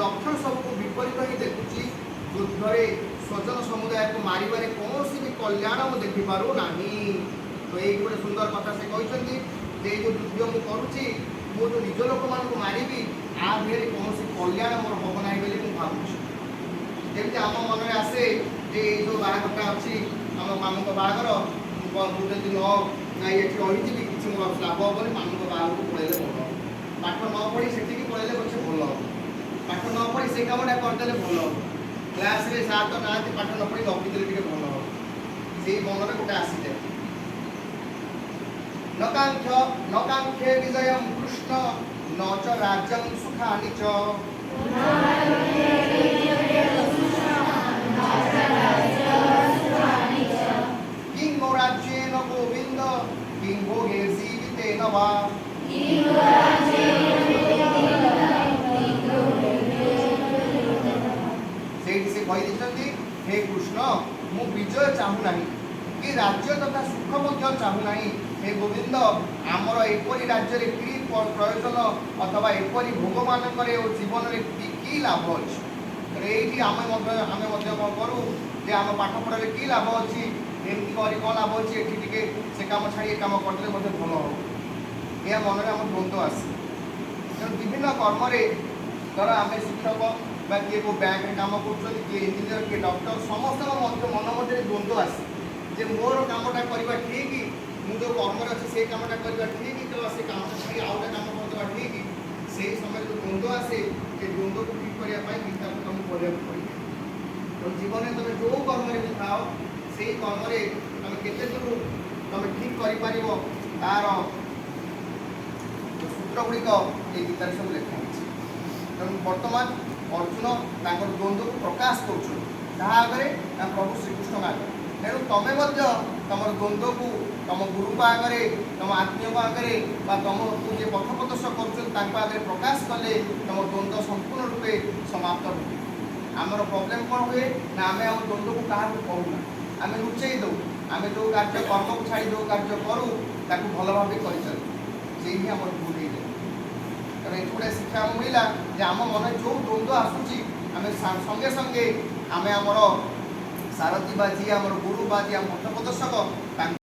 लक्षण सबको विपरीत ही देखुची युद्धरे स्वजन समुदाय को मारिबारे कौन भी कल्याण मु देखि पारु नाही। तो ये गोटे सुंदर कथा से कहते जे जो युद्ध मु करुची मु जो निज लोक मान मारिबी आ भेरे कौन कल्याण मोर हम ना बोली मुझे भावुँ जमी आम मन में आसे जे जो बाहाघरटा अच्छी आम मामू बाहाघर मुझे न जाई रही किसी मोर लाभ हेनी मामू बाहर पड़े भल पाठ न पढ़ी से पड़े पछे भल पाठ न पढ़ी से कमटा करदे भल क्लास रे सार तो ना पाठ न पढ़ी रखीदे भल से मन में गोटे आसी जाए नकांक्षे विजय कृष्ण न च राज्यं सुखानि च किं नो राज्येन गोविंद किं भोगे जीवितेन वा से कही हे कृष्ण मु विजय चाहू ना कि राज्य तथा सुख चाहू ना हे गोविंद आमर एपरी राज्य कि प्रयोजन अथवा एपरी भोग मानक जीवन में कि लाभ अच्छी ये आम कौन करूँ जे आम पाठ पढ़ा कि लाभ अच्छी एमती कर कौन लाभ अच्छी ये से कम छाड़ी कम करते भल हम यह मन में आम द्वंद्व आसे तेणु विभिन्न कर्म धर आम शिक्षक किए को बैंक में कम कर किए इंजीनियर किए डॉक्टर समस्त मन मध्य द्वंद्व आसे जे मोर कामटा करवा ठीक मुझे कर्म अच्छे से कमटा करवा ठीक तो से कम छाड़ी आउ गोटे कम करदेवा ठीक से समय जो द्वंद्व आसे ये द्वंद्व को ठीक करने चिंता तुमको पढ़ा पड़े तो जीवन में तुम जो कर्म भी थाओ से कर्म तुम केते दूर तुम ठीक कर तार सूत्र गुड़िक ये गीतार सब लिखा तेणु बर्तमान अर्जुन द्वंद्व को प्रकाश कर प्रभु श्रीकृष्ण आगे तेणु तुम्हें तुम द्वंद्व को तुम गुरु आगे तुम आत्मीय आगे तुमको जे पथ प्रदर्शक कर प्रकाश कले तुम द्वंद्व संपूर्ण रूपे समाप्त हो आमर प्रोब्लेम कौन हुए ना आम आम द्वंद्व को क्या कहूना आम लुचई दो आम जो कार्य कर्म को छाड़ी जो कार्य करूँ ताकू भल भाव कर चलू ही आम भूल हो जाए तेनाली ये गोटे शिक्षा मिलला जे आम मन जो द्वंद्व आसूची आम संगे संगे आम आमर सारथी बा जी आम गुरु बा जी आम पथ प्रदर्शक